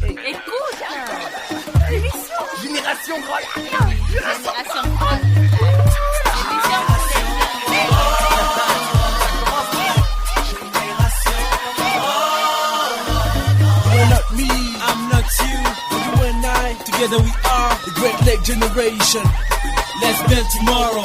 Écoute, l'émission Génération Grand Lac. Génération Grand Lac. You're not me, I'm not you. You and I, together we are the Great Lake Generation. Let's build tomorrow.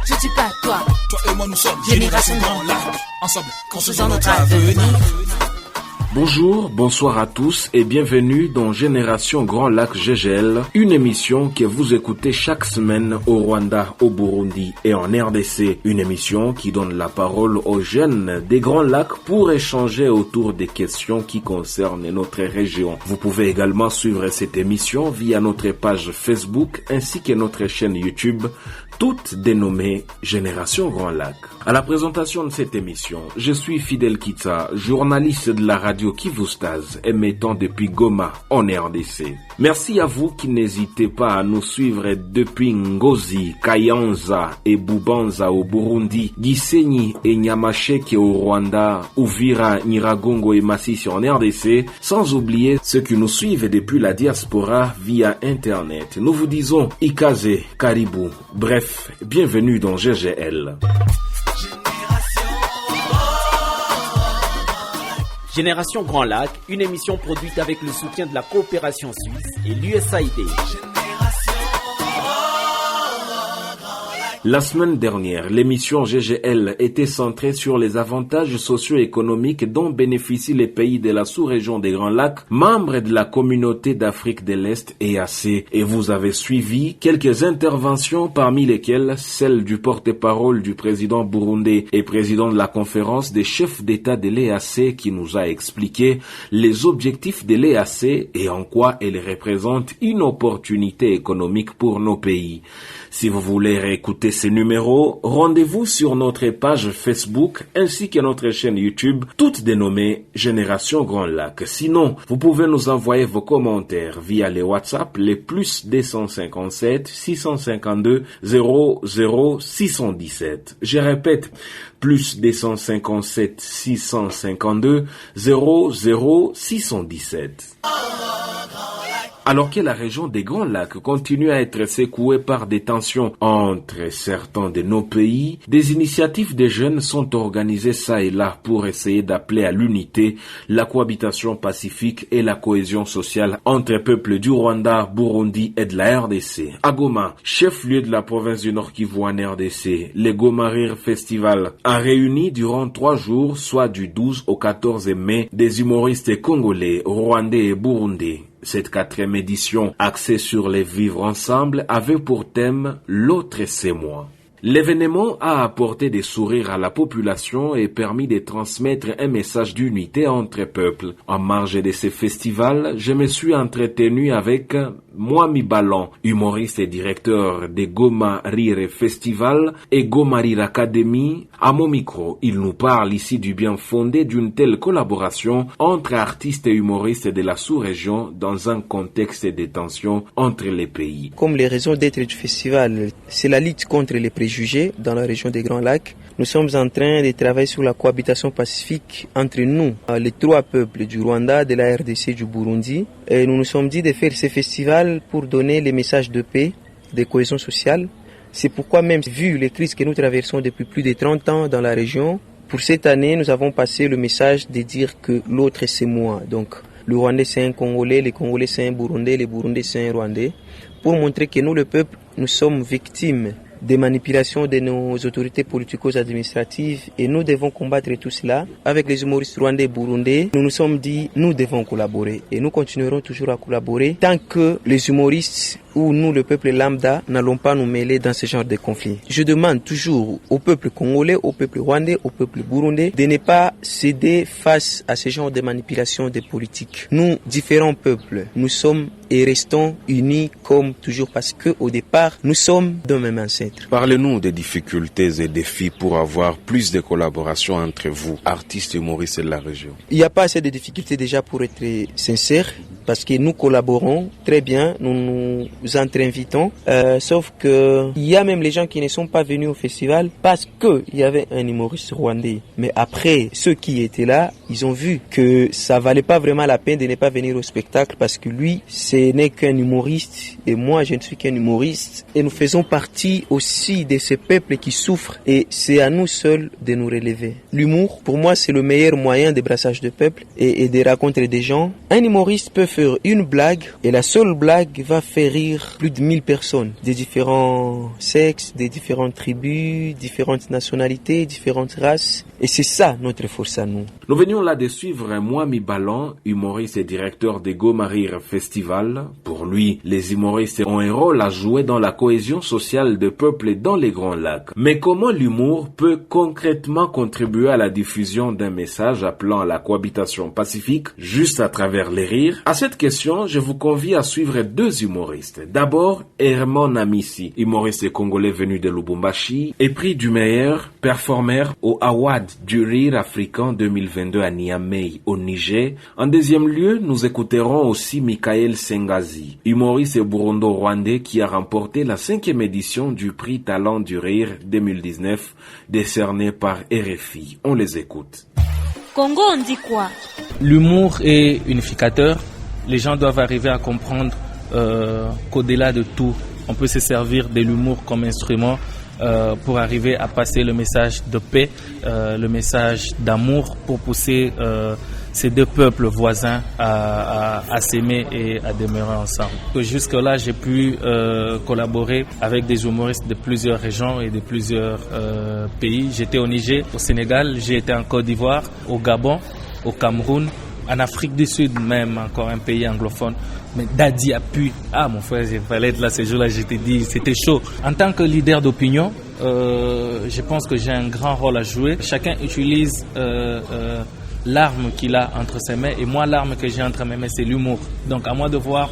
Je dis pas toi. Toi et moi nous sommes Génération Grand Lac. Ensemble, construisons notre avenir. Bonjour, bonsoir à tous et bienvenue dans Génération Grand Lac GGL, une émission que vous écoutez chaque semaine au Rwanda, au Burundi et en RDC. Une émission qui donne la parole aux jeunes des Grands Lacs pour échanger autour des questions qui concernent notre région. Vous pouvez également suivre cette émission via notre page Facebook ainsi que notre chaîne YouTube, toutes dénommées Génération Grand Lac. À la présentation de cette émission, je suis Fidel Kitsa, journaliste de la radio Kivustaz, émettant depuis Goma en RDC. Merci à vous qui n'hésitez pas à nous suivre depuis Ngozi, Kayanza et Bubanza au Burundi, Gisenyi et Nyamasheke au Rwanda, Uvira, Nyiragongo et Masisi en RDC, sans oublier ceux qui nous suivent depuis la diaspora via Internet. Nous vous disons Ikaze, Karibou, bref, bienvenue dans GGL. Génération Grand Lac, une émission produite avec le soutien de la coopération suisse et l'USAID. La semaine dernière, l'émission GGL était centrée sur les avantages socio-économiques dont bénéficient les pays de la sous-région des Grands Lacs, membres de la communauté d'Afrique de l'Est EAC. Et vous avez suivi quelques interventions parmi lesquelles celle du porte-parole du président burundais et président de la conférence des chefs d'État de l'EAC qui nous a expliqué les objectifs de l'EAC et en quoi elle représente une opportunité économique pour nos pays. Si vous voulez réécouter ces numéros, rendez-vous sur notre page Facebook ainsi que notre chaîne YouTube, toutes dénommées Génération Grand Lac. Sinon, vous pouvez nous envoyer vos commentaires via les WhatsApp, les plus 257 652 00 617. Je répète, plus 257 652 00 617. Alors que la région des Grands Lacs continue à être secouée par des tensions entre certains de nos pays, des initiatives des jeunes sont organisées ça et là pour essayer d'appeler à l'unité, la cohabitation pacifique et la cohésion sociale entre peuples du Rwanda, Burundi et de la RDC. À Goma, chef-lieu de la province du Nord Kivu en RDC, le Goma Rire Festival a réuni durant 3 jours, soit du 12 au 14 mai, des humoristes congolais, rwandais et burundais. Cette 4e édition, axée sur les vivre ensemble, avait pour thème « L'autre c'est moi ». L'événement a apporté des sourires à la population et permis de transmettre un message d'unité entre peuples. En marge de ce festival, je me suis entretenu avec Mwami Ballon, humoriste et directeur de Goma Rire Festival et Goma Rire Academy. À mon micro, il nous parle ici du bien fondé d'une telle collaboration entre artistes et humoristes de la sous-région dans un contexte de tension entre les pays. Comme les raisons d'être du festival, c'est la lutte contre les préjugés dans la région des Grands Lacs. Nous sommes en train de travailler sur la cohabitation pacifique entre nous, les 3 peuples du Rwanda, de la RDC et du Burundi. Et nous nous sommes dit de faire ce festival pour donner les messages de paix, de cohésion sociale. C'est pourquoi même, vu les crises que nous traversons depuis plus de 30 ans dans la région, pour cette année, nous avons passé le message de dire que l'autre c'est moi. Donc, le Rwandais c'est un Congolais, les Congolais c'est un Burundais, les Burundais c'est un Rwandais, pour montrer que nous, le peuple, nous sommes victimes des manipulations de nos autorités politico-administratives et nous devons combattre tout cela. Avec les humoristes rwandais et burundais, nous nous sommes dit nous devons collaborer et nous continuerons toujours à collaborer tant que les humoristes ou nous, le peuple lambda, n'allons pas nous mêler dans ce genre de conflits. Je demande toujours au peuple congolais, au peuple rwandais, au peuple burundais de ne pas céder face à ce genre de manipulation des politiques. Nous, différents peuples, nous sommes et restons unis comme toujours parce qu'au départ, nous sommes d'un même ancêtre. Parlez-nous des difficultés et défis pour avoir plus de collaboration entre vous, artistes et humoristes de la région. Il n'y a pas assez de difficultés déjà pour être sincère, parce que nous collaborons très bien, nous nous entre-invitons, sauf que il y a même les gens qui ne sont pas venus au festival parce qu'il y avait un humoriste rwandais. Mais après, ceux qui étaient là, ils ont vu que ça valait pas vraiment la peine de ne pas venir au spectacle parce que lui, ce n'est qu'un humoriste et moi, je ne suis qu'un humoriste. Et nous faisons partie aussi de ces peuples qui souffrent et c'est à nous seuls de nous relever. L'humour, pour moi, c'est le meilleur moyen de brassage de peuple et de rencontrer des gens. Un humoriste peut faire une blague et la seule blague va faire rire plus de 1000 personnes, des différents sexes, des différentes tribus, différentes nationalités, différentes races. Et c'est ça notre force à nous. Nous venions là de suivre Mwami Ballon, humoriste et directeur des Gomarir Festival. Pour lui, les humoristes ont un rôle à jouer dans la cohésion sociale des peuples dans les Grands Lacs. Mais comment l'humour peut concrètement contribuer à la diffusion d'un message appelant à la cohabitation pacifique juste à travers les rires? À cette question, je vous convie à suivre deux humoristes. D'abord, Herman Amissi, humoriste congolais venu de Lubumbashi et prix du meilleur performeur au Award du rire africain 2022 à Niamey, au Niger. En deuxième lieu, nous écouterons aussi Michael Sengazi, humoriste burundo-rwandais qui a remporté la 5e édition du prix Talent du Rire 2019 décerné par RFI. On les écoute. Congo, on dit quoi? L'humour est unificateur. Les gens doivent arriver à comprendre qu'au-delà de tout, on peut se servir de l'humour comme instrument pour arriver à passer le message de paix, le message d'amour pour pousser ces deux peuples voisins à s'aimer et à demeurer ensemble. Jusque-là, j'ai pu collaborer avec des humoristes de plusieurs régions et de plusieurs pays. J'étais au Niger, au Sénégal, j'ai été en Côte d'Ivoire, au Gabon, au Cameroun, en Afrique du Sud même, encore un pays anglophone. Mais Dadi a pu... Ah mon frère, il fallait être là ce jour-là, je t'ai dit, c'était chaud. En tant que leader d'opinion, je pense que j'ai un grand rôle à jouer. Chacun utilise l'arme qu'il a entre ses mains et moi, l'arme que j'ai entre mes mains, c'est l'humour. Donc à moi de voir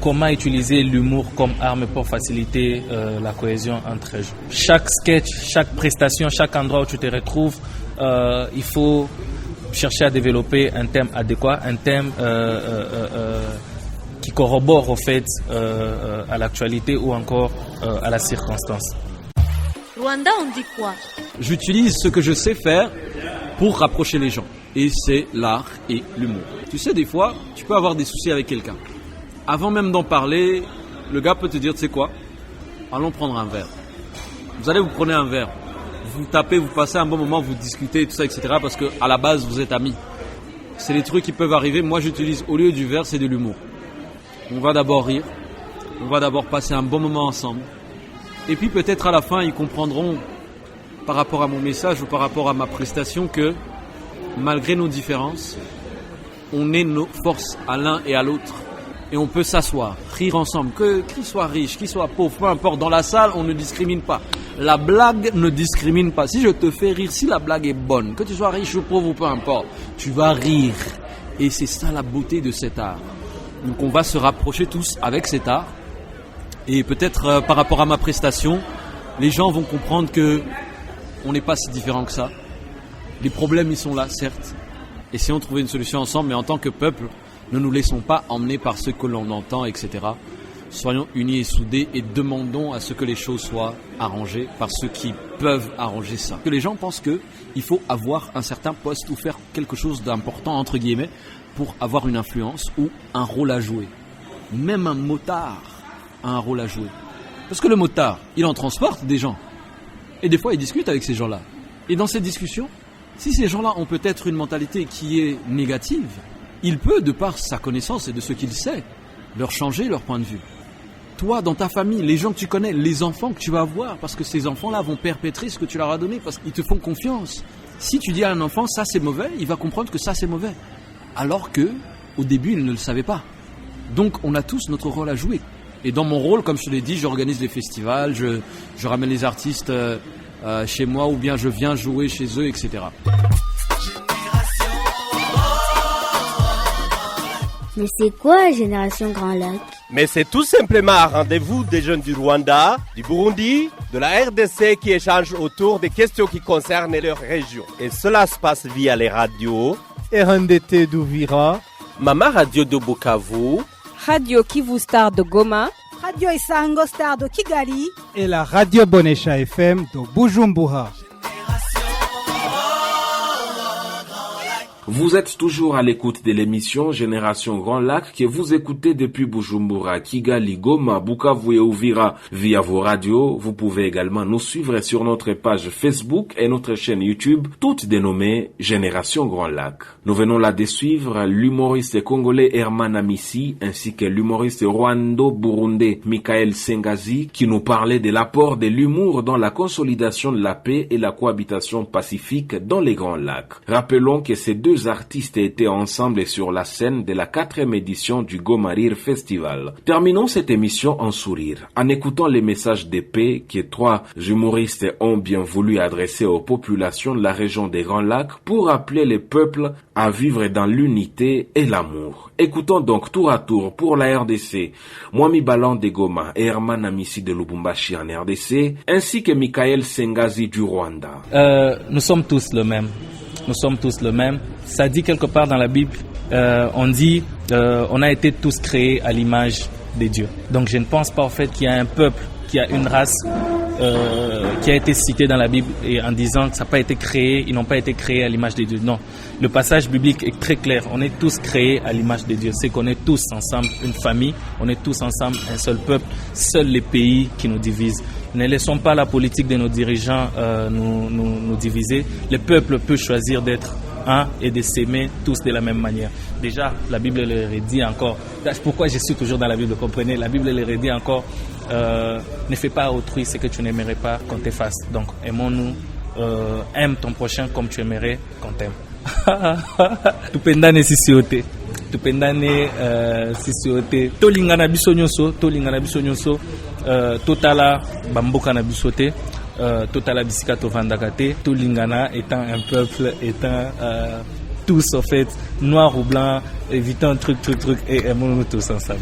comment utiliser l'humour comme arme pour faciliter la cohésion entre eux. Chaque sketch, chaque prestation, chaque endroit où tu te retrouves, il faut chercher à développer un thème adéquat, un thème qui corrobore au fait à l'actualité ou encore à la circonstance. Rwanda, on dit quoi? J'utilise ce que je sais faire pour rapprocher les gens. Et c'est l'art et l'humour. Tu sais, des fois, tu peux avoir des soucis avec quelqu'un. Avant même d'en parler, le gars peut te dire, tu sais quoi? Allons prendre un verre. Vous allez vous prendre un verre. Vous tapez, vous passez un bon moment, vous discutez, tout ça, etc. Parce qu'à la base, vous êtes amis. C'est des trucs qui peuvent arriver. Moi, j'utilise, au lieu du verre, c'est de l'humour. On va d'abord rire. On va d'abord passer un bon moment ensemble. Et puis peut-être à la fin, ils comprendront, par rapport à mon message ou par rapport à ma prestation, que malgré nos différences, on est nos forces à l'un et à l'autre. Et on peut s'asseoir, rire ensemble, qu'il soit riche, qu'il soit pauvre, peu importe. Dans la salle, on ne discrimine pas. La blague ne discrimine pas. Si je te fais rire, si la blague est bonne, que tu sois riche ou pauvre ou peu importe, tu vas rire. Et c'est ça la beauté de cet art. Donc on va se rapprocher tous avec cet art. Et peut-être par rapport à ma prestation, les gens vont comprendre que on n'est pas si différents que ça. Les problèmes, ils sont là, certes. Essayons de trouver une solution ensemble, mais en tant que peuple, ne nous laissons pas emmener par ce que l'on entend, etc. Soyons unis et soudés et demandons à ce que les choses soient arrangées par ceux qui peuvent arranger ça. Que les gens pensent qu'il faut avoir un certain poste ou faire quelque chose d'important, entre guillemets, pour avoir une influence ou un rôle à jouer. Même un motard a un rôle à jouer. Parce que le motard, il en transporte des gens. Et des fois, il discute avec ces gens-là. Et dans cette discussion, si ces gens-là ont peut-être une mentalité qui est négative, il peut, de par sa connaissance et de ce qu'il sait, leur changer leur point de vue. Toi, dans ta famille, les gens que tu connais, les enfants que tu vas avoir, parce que ces enfants-là vont perpétrer ce que tu leur as donné, parce qu'ils te font confiance. Si tu dis à un enfant, ça c'est mauvais, il va comprendre que ça c'est mauvais. Alors que, au début, il ne le savait pas. Donc, on a tous notre rôle à jouer. Et dans mon rôle, comme je te l'ai dit, j'organise des festivals, je ramène les artistes chez moi, ou bien je viens jouer chez eux, etc. Mais c'est quoi Génération Grand Lac? Mais c'est tout simplement un rendez-vous des jeunes du Rwanda, du Burundi, de la RDC qui échangent autour des questions qui concernent leur région. Et cela se passe via les radios RNDT d'Uvira, Mama Radio de Bukavu, Radio Kivu Star de Goma, Radio Isango Star de Kigali et la Radio Bonesha FM de Bujumbura. Vous êtes toujours à l'écoute de l'émission Génération Grand Lac que vous écoutez depuis Bujumbura, Kigali, Goma, Bukavu et Uvira via vos radios. Vous pouvez également nous suivre sur notre page Facebook et notre chaîne YouTube, toutes dénommées Génération Grand Lac. Nous venons là de suivre l'humoriste congolais Herman Amissi ainsi que l'humoriste rwando-burundais Michael Sengazi qui nous parlait de l'apport de l'humour dans la consolidation de la paix et la cohabitation pacifique dans les Grands Lacs. Rappelons que ces deux artistes étaient ensemble sur la scène de la 4e édition du Goma Rire Festival. Terminons cette émission en sourire, en écoutant les messages de paix que 3 humoristes ont bien voulu adresser aux populations de la région des Grands Lacs pour appeler les peuples à vivre dans l'unité et l'amour. Écoutons donc tour à tour pour la RDC, Mwami Balan de Goma et Herman Amissi de Lubumbashi en RDC, ainsi que Michael Sengazi du Rwanda. Nous sommes tous le même. Nous sommes tous le même. Ça dit quelque part dans la Bible, on dit on a été tous créés à l'image de Dieu. Donc je ne pense pas au fait qu'il y a un peuple, qu'il y a une race qui a été citée dans la Bible et en disant que ça n'a pas été créé, ils n'ont pas été créés à l'image de Dieu. Non, le passage biblique est très clair. On est tous créés à l'image de Dieu. C'est qu'on est tous ensemble une famille, on est tous ensemble un seul peuple, seuls les pays qui nous divisent. Ne laissons pas la politique de nos dirigeants nous diviser. Le peuple peut choisir d'être un et de s'aimer tous de la même manière. Déjà, la Bible le redit encore. Pourquoi je suis toujours dans la Bible, comprenez? La Bible le redit encore. Ne fais pas à autrui ce que tu n'aimerais pas qu'on te fasse. Donc, aimons-nous. Aime ton prochain comme tu aimerais qu'on t'aime. Tupendane sisi yote. Tupendane sisi yote. Tolingana biso nyonso. Totala bamboka na biso te. Totala bisika tovandaka te. Tolingana étant un peuple, étant tous en fait noir ou blanc, évitant truc et aimons-nous tous ensemble.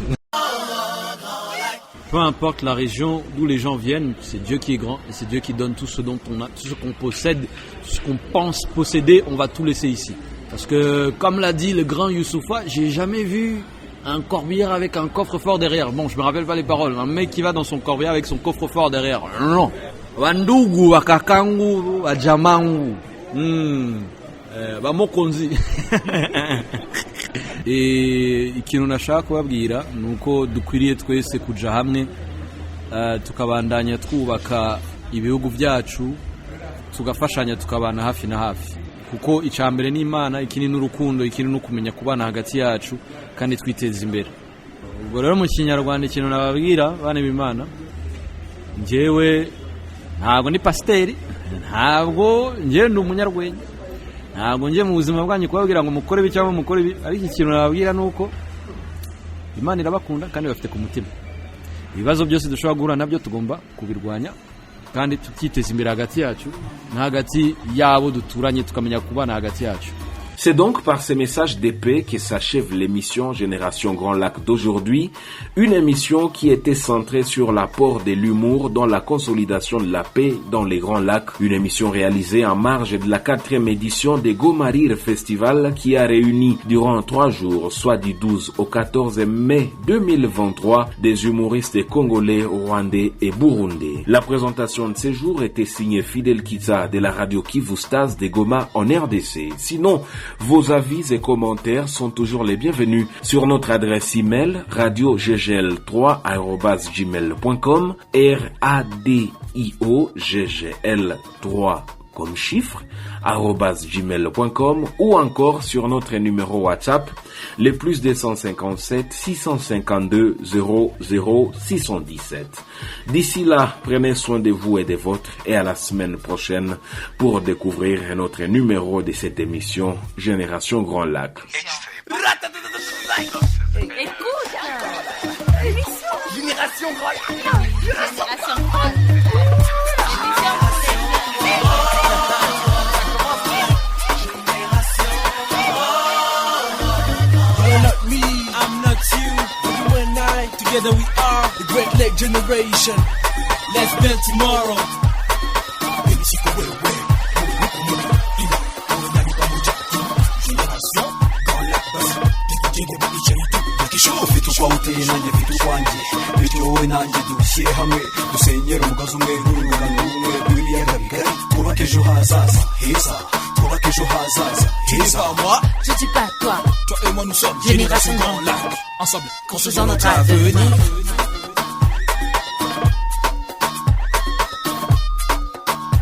Peu importe la région d'où les gens viennent, c'est Dieu qui est grand et c'est Dieu qui donne tout ce dont on a, tout ce qu'on possède, tout ce qu'on pense posséder, on va tout laisser ici. Parce que, comme l'a dit le grand Youssoufa, j'ai jamais vu un corbillard avec un coffre-fort derrière. Bon, je me rappelle pas les paroles. Un mec qui va dans son corbillard avec son coffre-fort derrière. Non. Wandugu, wakakangu, wajamangu. Bamokonzi. Ikintu nashaka kubabwira nuko dukwiriye twese kuja hamwe tukabandanya twubaka ibihugu byacu tugafashanya tukabana hafi na hafi kuko icambere ni Imana ikindi n'urukundo ikindi no kumenya kubana hagati yacu kandi twiteza imbere. Ubwo rero mu Kinyarwanda ikintu nababwira bane b'Imana, njyewe ntabwo ni pasiteri, ntabwo njye ndi umunyarwenya, ntabwo njye mu buzima bwanyu kubabwira ngo mukore bi cyangwa mukore bi, ariko ikintu nababwira nuko Imana irabakunda kandi bafite ku mutima. Ibibazo byose dushobora guhura nabyo tugomba kubirwanya kandi tukiteza imbere hagati yacu na hagati yabo duturanye tukamenya kubana hagati yacu. C'est donc par ces messages de paix que s'achève l'émission Génération Grand Lac d'aujourd'hui, une émission qui était centrée sur l'apport de l'humour dans la consolidation de la paix dans les Grands Lacs, une émission réalisée en marge de la 4e édition des Goma Rire Festival qui a réuni durant 3 jours, soit du 12 au 14 mai 2023, des humoristes congolais, rwandais et burundais. La présentation de ces jours était signée Fidel Kitsa de la radio Kivu Stars de Goma en RDC. Sinon, vos avis et commentaires sont toujours les bienvenus sur notre adresse email radiogl3@gmail.com RADIOGGL3 comme chiffre @gmail.com ou encore sur notre numéro WhatsApp le plus 257 652 00 617. D'ici là, prenez soin de vous et des vôtres et à la semaine prochaine pour découvrir notre numéro de cette émission Génération Grand Lac. Écoute, Génération Grand Lac. Génération Grand Lac. I'm Together we are the Great Lake Generation. Let's build tomorrow. Vitu kwa uteye nanjye vitu kwanjye bityo wowe nanjye dushyire hamwe dusenyere umugozi umwe n'urungano rumwe rw'ibiyaga bigari twubake ejo hazaza heza twubake ejo hazaza heza. Moi, je dis pas toi. Toi et moi nous sommes Génération Grand Lac. Ensemble, construisons notre avenir.